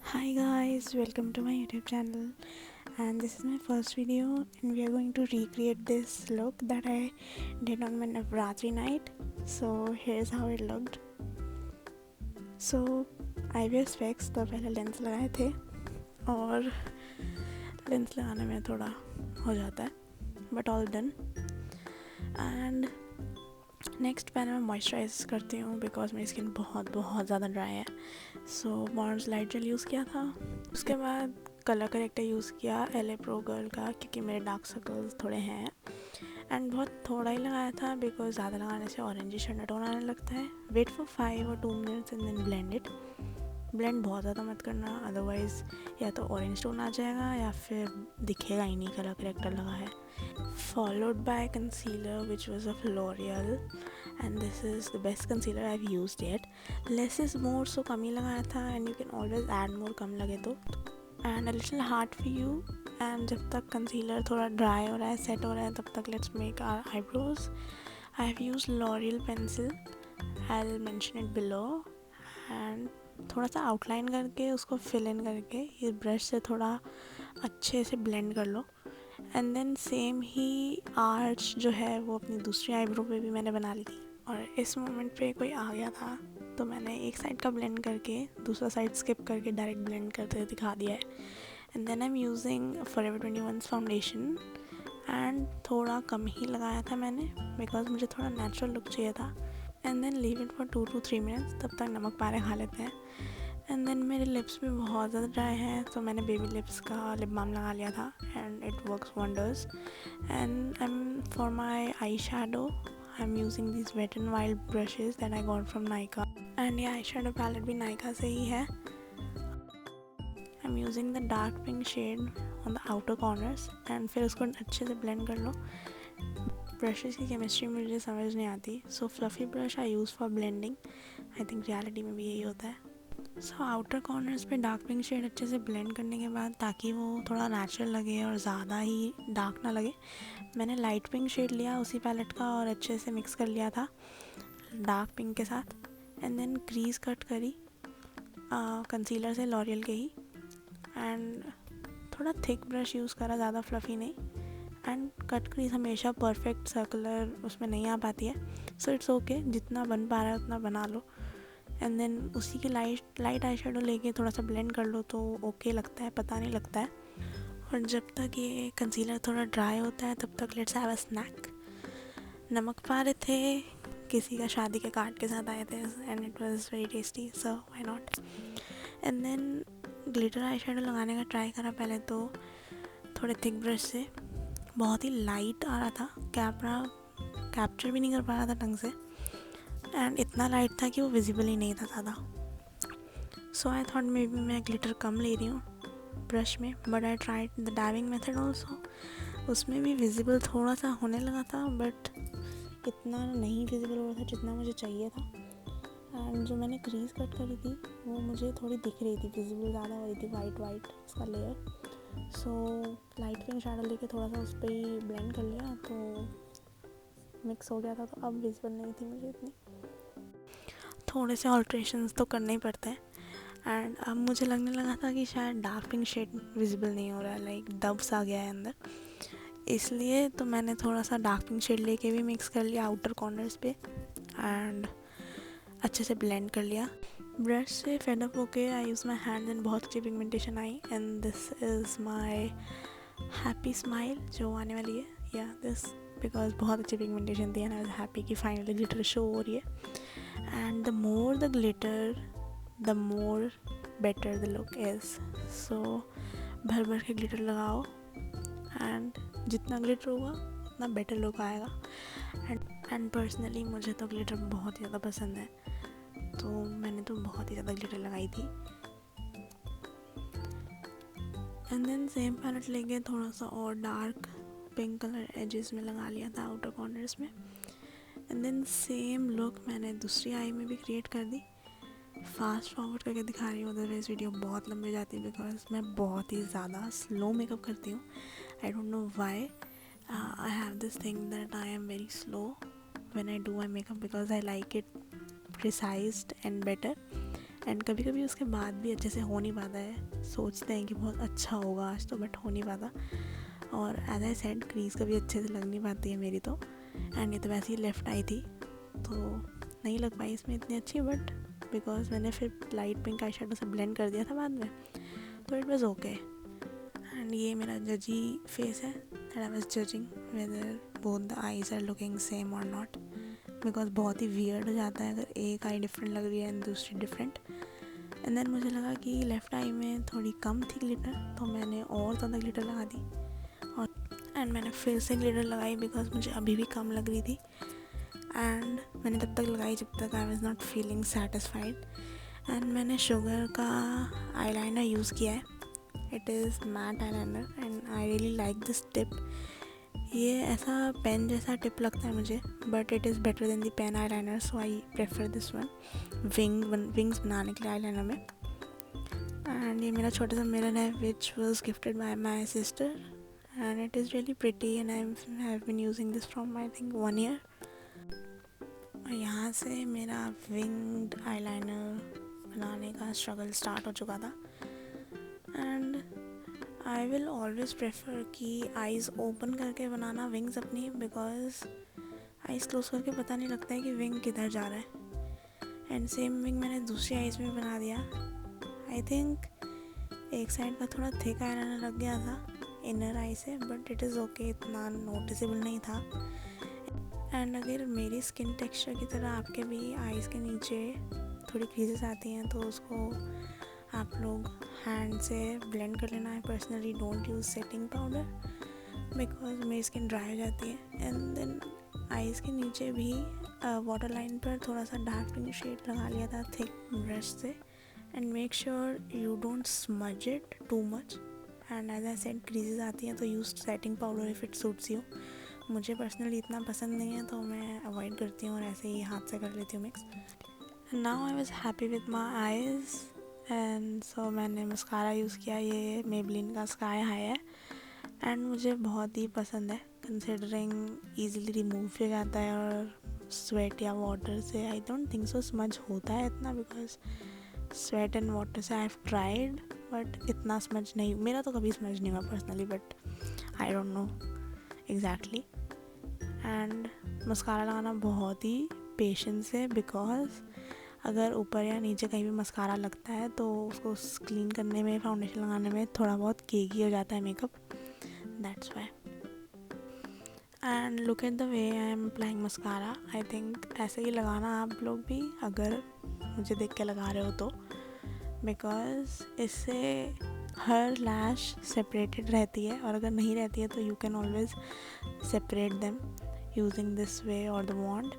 Hi guys, welcome to my YouTube channel, and this is my first video and we are going to recreate this look that I did on my Navratri night. So here's how it looked. So I wear specs, तो पहले lens लगाए थे और lens लगाने में थोड़ा हो जाता है, but all done. And next पहले मैं मॉइस्चराइज करती हूँ बिकॉज मेरी स्किन बहुत ज़्यादा ड्राई है. सो पॉन्ड्स लाइट जेल यूज़ किया था. उसके बाद कलर करेक्टर यूज़ किया LA Pro Girl का, क्योंकि मेरे डार्क सर्कल्स थोड़े हैं. एंड बहुत थोड़ा ही लगाया था बिकॉज ज़्यादा लगाने से ऑरेंजिश अंडरटोन आने लगता है. Wait for 5 or 2 minutes and then blend it. Blend बहुत ज़्यादा मत करना, अदरवाइज़ या तो ऑरेंज टोन आ जाएगा या फिर दिखेगा ही नहीं कलर करेक्टर लगा है. Followed by concealer which was of L'Oreal, and this is the best concealer I've used yet. Less is more, so कम ही लगाया था and you can always add more कम लगे तो. And a little hard for you, and जब तक concealer थोड़ा dry हो रहा है, set हो रहा है, तब तक let's make our eyebrows. I have used L'Oreal pencil, I'll mention it below. And थोड़ा सा आउटलाइन करके उसको फिल इन करके ये ब्रश से थोड़ा अच्छे से ब्लेंड कर लो. एंड देन सेम ही आर्च जो है वो अपनी दूसरी आईब्रो पे भी मैंने बना ली थी. और इस मोमेंट पे कोई आ गया था तो मैंने एक साइड का ब्लेंड करके दूसरा साइड स्किप करके डायरेक्ट ब्लेंड करते दिखा दिया है. And then I am using Forever 21 foundation, and थोड़ा कम ही लगाया था मैंने बिकॉज मुझे थोड़ा नेचुरल लुक चाहिए था. And then leave it for 2 to 3 minutes, तब तक नमक पारे खा लेते हैं. एंड देन मेरे लिप्स भी बहुत ज़्यादा ड्राई हैं, तो मैंने बेबी लिप्स का लिप बाम लगा लिया था and it works wonders. And I am for my eyeshadow I am using this wet and wild brushes that I got from Nykaa. And ये आई शेडो पैलेट भी नायका से ही है. I am using the dark pink shade on the outer corners and फिर उसको अच्छे से blend कर लो. ब्रशेस की केमिस्ट्री मुझे समझ नहीं आती, so fluffy brush I use for blending. I think reality में भी यही होता है. सो आउटर कॉर्नर्स पे डार्क पिंक शेड अच्छे से ब्लेंड करने के बाद, ताकि वो थोड़ा नेचुरल लगे और ज़्यादा ही डार्क ना लगे, मैंने लाइट पिंक शेड लिया उसी पैलेट का और अच्छे से मिक्स कर लिया था डार्क पिंक के साथ. एंड देन क्रीज कट करी कंसीलर से, लॉरियल के ही. एंड थोड़ा थिक ब्रश यूज़ करा, ज़्यादा फ्लफ़ी नहीं. एंड कट क्रीज हमेशा परफेक्ट सर्कुलर उसमें नहीं आ पाती है, सो इट्स ओके, जितना बन पा रहा है उतना बना लो. एंड देन उसी की लाइट आई शेडो लेके थोड़ा सा ब्लेंड कर लो तो ओके लगता है, पता नहीं लगता है. और जब तक ये कंसीलर थोड़ा ड्राई होता है तब तक लेट्स हैव अ स्नैक. नमक पा रहे थे, किसी का शादी के कार्ड के साथ आए थे and it was very tasty, so why not. And then glitter eyeshadow लगाने का ट्राई करा पहले तो थोड़े थिक ब्रश से. बहुत ही लाइट आ रहा था, कैमरा कैप्चर भी नहीं कर पा रहा था ढंग से, एंड इतना लाइट था कि वो विजिबल ही नहीं था ज़्यादा. सो आई थॉट मे बी मैं ग्लिटर कम ले रही हूँ ब्रश में, but I tried the डैबिंग method also. उसमें भी विजिबल थोड़ा सा होने लगा था, बट इतना नहीं विजिबल हो रहा था जितना मुझे चाहिए था. एंड जो मैंने क्रीज कट करी थी वो मुझे थोड़ी दिख रही थी, विजिबल ज़्यादा हो रही थी, वाइट उसका layer. So light pink shadow लेके थोड़ा सा उस पर ही ब्लेंड कर लिया तो मिक्स हो गया था, तो अब विजिबल नहीं थी मुझे इतनी. थोड़े से ऑल्ट्रेशंस तो करने ही पड़ते हैं. एंड अब मुझे लगने लगा था कि शायद डार्क पिंक शेड विजिबल नहीं हो रहा है, लाइक डब्स आ गया है अंदर, इसलिए तो मैंने थोड़ा सा डार्क पिंक शेड लेके भी मिक्स कर लिया आउटर कॉर्नर्स पे एंड अच्छे से ब्लेंड कर लिया. ब्रश से फेड अप होके आई यूज़ माई हैंड एंड बहुत अच्छी pigmentation I. And this is my happy smile जो आने वाली है, या दिस, बिकॉज बहुत अच्छी पिगमेंटेशन थी एंड आई वाज हैप्पी कि फाइनली ग्लिटर शो हो रही है. And the more the glitter the more better the look is. So भर भर के ग्लिटर लगाओ एंड जितना ग्लिटर होगा उतना बेटर लुक आएगा. एंड पर्सनली मुझे तो ग्लिटर बहुत ही ज़्यादा पसंद है, तो मैंने तो बहुत ही ज़्यादा ग्लिटर लगाई थी. एंड देन सेम पैलेट लेके थोड़ा सा और डार्क पिंक कलर एजेस में लगा लिया था आउटर कॉर्नर्स में. एंड देन सेम लुक मैंने दूसरी आई में भी क्रिएट कर दी. फास्ट फॉरवर्ड करके दिखा रही हूँ, अदरवाइज वीडियो बहुत लंबी जाती है बिकॉज मैं बहुत ही ज़्यादा स्लो मेकअप करती हूँ. I don't know why. I have this thing that I am very slow when I do my makeup because I like it precised and better. And कभी कभी उसके बाद भी अच्छे से हो नहीं पाता है, सोचते हैं कि बहुत अच्छा होगा आज तो, बट हो नहीं पाता। और एज आई सेड, क्रीज़ कभी अच्छे से लग नहीं पाती है मेरी तो। एंड ये तो वैसे ही लेफ़्ट आई थी तो नहीं लग पाई इसमें इतनी अच्छी, बट बिकॉज मैंने फिर लाइट पिंक आई शेडो से ब्लेंड कर दिया था बाद में, तो इट वाज ओके। एंड ये मेरा जजी फेस है, that I was judging whether both the eyes are looking same और नॉट, बिकॉज बहुत ही वियर्ड हो जाता है अगर एक आई डिफरेंट लग रही है एंड दूसरी डिफरेंट। एंड देन मुझे लगा कि लेफ़्ट आई में थोड़ी कम थी ग्लिटर, तो मैंने और ज़्यादा ग्लिटर लगा दी। और एंड मैंने फिर से ग्लिटर लगाई बिकॉज मुझे अभी भी कम लग रही थी। एंड मैंने तब तक लगाई जब तक I was not feeling satisfied. And मैंने शुगर का आईलाइनर यूज़ किया है, it is matte eyeliner and I really like this tip. ये ऐसा पेन जैसा टिप लगता है मुझे, but it is better than the pen eyeliner, so I prefer this one wings बनाने के लिए आईलाइनर में। एंड ये मेरा छोटा सा मिरर है which was gifted by my sister and it is really pretty and I have been using this from I think 1 year। और यहाँ से मेरा विंग्ड आईलाइनर बनाने का स्ट्रगल स्टार्ट हो चुका था। And I will always prefer कि आइज़ ओपन करके बनाना विंग्स अपनी, बिकॉज आइज़ क्लोज करके पता नहीं लगता है कि विंग किधर जा रहा है। एंड सेम विंग मैंने दूसरी आइज़ में बना दिया। आई थिंक एक साइड का थोड़ा थिक आईलाइनर लग गया था इनर आई से, बट इट इज़ ओके, इतना नोटिसेबल नहीं था। एंड अगर मेरी स्किन टेक्सचर की तरह आपके भी आइज़ के नीचे थोड़ी क्रीजेस आती हैं तो उसको आप लोग हैंड से ब्लेंड कर लेना है। Personally don't use setting powder because मेरी स्किन ड्राई हो जाती है। एंड देन आइज़ के नीचे भी वाटर लाइन पर थोड़ा सा डार्क पिंक शेड लगा लिया था थिक ब्रश से। And make sure you don't smudge it too much. And as I said, creases आती हैं तो use setting powder if it suits you. मुझे पर्सनली इतना पसंद नहीं है तो मैं अवॉइड करती हूँ और ऐसे ही हाथ से कर लेती हूँ mix. Now I was happy with my eyes and so मैंने मस्कारा यूज़ किया, ये मेबलिन का स्काई हाई है एंड मुझे बहुत ही पसंद है कंसिडरिंग ईज़िली रिमूव हो जाता है और स्वेट या वाटर से I don't think so smudge होता है इतना, बिकॉज स्वेट एंड वाटर से आई हैव ट्राइड बट इतना स्मज नहीं, मेरा तो कभी स्मज नहीं हुआ personally, but I don't know exactly. And mascara लगाना बहुत ही पेशेंस है, बिकॉज अगर ऊपर या नीचे कहीं भी मस्कारा लगता है तो उसको क्लीन करने में, फाउंडेशन लगाने में थोड़ा बहुत केकी हो जाता है makeup, that's why. And look at the way I am applying mascara. I think ऐसे ही लगाना आप लोग भी, अगर मुझे देख के लगा रहे हो तो, बिकॉज इससे हर लैश सेपरेटेड रहती है और अगर नहीं रहती है तो you can always separate them using this way or the wand।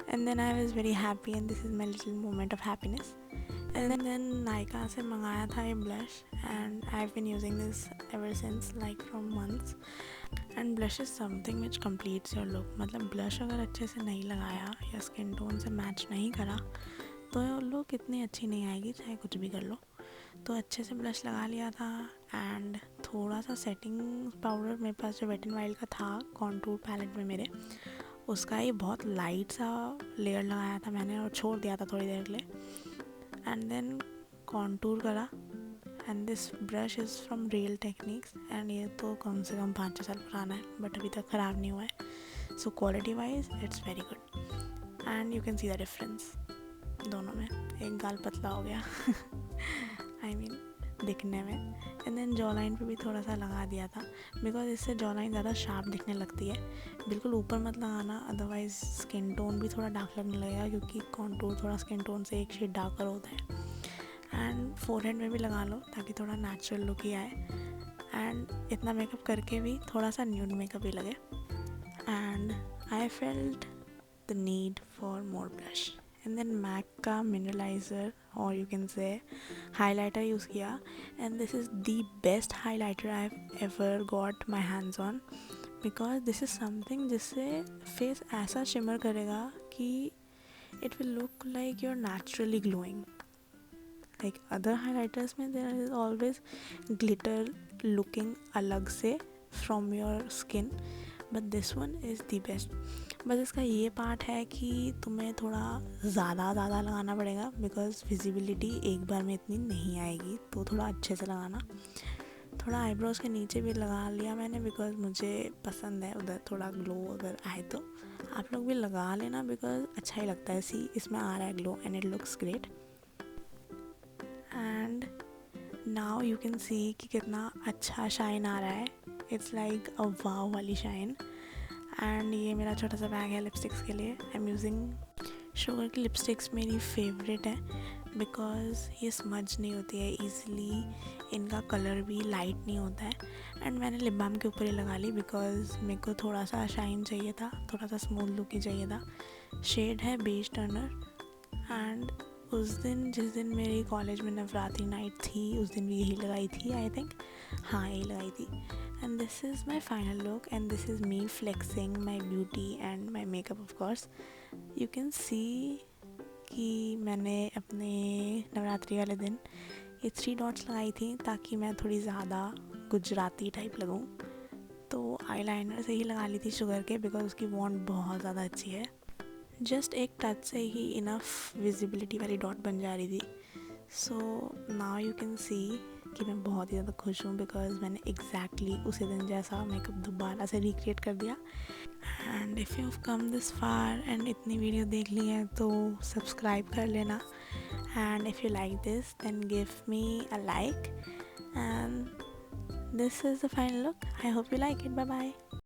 And then I was very happy and this is my little moment of happiness। And then Nykaa से मंगाया था ये blush and I've been using this ever since, like from months। And blush is something which completes your look। मतलब blush अगर अच्छे से नहीं लगाया या skin tone से match नहीं करा तो look इतनी अच्छी नहीं आएगी, चाहे कुछ भी कर लो। तो अच्छे से ब्लश लगा लिया था एंड थोड़ा सा सेटिंग पाउडर मेरे पास जो वेट एंड वाइल्ड का था कॉन्टूर पैलेट में मेरे, उसका ही बहुत लाइट सा लेयर लगाया था मैंने और छोड़ दिया था थोड़ी देर के लिए। एंड देन कॉन्टूर करा and this brush is from real techniques and ये तो कम से कम 5-6 साल पुराना है बट अभी तक ख़राब नहीं हुआ है। So quality wise it's very good and you can see the difference दोनों में। एक गाल पतला हो गया आई मीन दिखने में। एंड देन जॉ लाइन पे भी थोड़ा सा लगा दिया था बिकॉज इससे जॉ लाइन ज़्यादा शार्प दिखने लगती है। बिल्कुल ऊपर मत लगाना, अदरवाइज स्किन टोन भी थोड़ा डार्क लगने लगेगा क्योंकि कॉन्टूर थोड़ा स्किन टोन से एक शेड डार्कर होता है। एंड फोरहेड में भी लगा लो ताकि थोड़ा नेचुरल लुक ही आए एंड इतना मेकअप करके भी थोड़ा सा न्यूड मेकअप ही लगे। And I felt the need for more blush and then MAC का मिनरलाइज़र और you can say highlighter use किया and this is the best highlighter I have ever got my hands on because this is something जिससे face ऐसा shimmer करेगा कि it will look like you are naturally glowing. Like other highlighters में there is always glitter looking अलग से from your skin, but this one is the best. बस इसका ये पार्ट है कि तुम्हें थोड़ा ज़्यादा लगाना पड़ेगा, बिकॉज़ विजिबिलिटी एक बार में इतनी नहीं आएगी, तो थोड़ा अच्छे से लगाना। थोड़ा आईब्रोज़ के नीचे भी लगा लिया मैंने, बिकॉज़ मुझे पसंद है उधर थोड़ा ग्लो अगर आए तो आप लोग भी लगा लेना, बिकॉज़ अच्छा ही लगता है। सी इसमें आ रहा है glow and it looks great. And now you can see कि कितना अच्छा शाइन आ रहा है। इट्स लाइक अ वाव वाली शाइन। एंड ये मेरा छोटा सा बैग है लिपस्टिक्स के लिए। आई एम यूजिंग शुगर की लिपस्टिक्स, मेरी फेवरेट है बिकॉज़ ये स्मज नहीं होती है ईज़िली, इनका कलर भी लाइट नहीं होता है। एंड मैंने लिप बाम के ऊपर ही लगा ली बिकॉज़ मेरे को थोड़ा सा शाइन चाहिए था, थोड़ा सा स्मूथ लुक ही चाहिए था। शेड है बेज टर्नर। एंड उस दिन जिस दिन मेरी कॉलेज में नवरात्रि नाइट थी, उस दिन भी यही लगाई थी आई थिंक, हाँ यही लगाई थी। And this is my final look and this is me flexing my beauty and my makeup of course. You can see कि मैंने अपने नवरात्रि वाले दिन ये 3 डॉट्स लगाई थी ताकि मैं थोड़ी ज़्यादा गुजराती टाइप लगूँ। तो आईलाइनर से ही लगा ली थी शुगर के, बिकॉज उसकी वॉन्ट बहुत ज़्यादा अच्छी है। जस्ट एक टच से ही इनफ विजिबिलिटी वाली डॉट बन जा रही थी। So now you can see कि मैं बहुत ही ज़्यादा खुश हूँ, बिकॉज मैंने एग्जैक्टली उसी दिन जैसा मेकअप दोबारा से रिक्रिएट कर दिया। And if you come this far and इतनी वीडियो देख ली है तो सब्सक्राइब कर लेना। And if you like this then give me a like. And this is the final look. I hope you like it. Bye bye.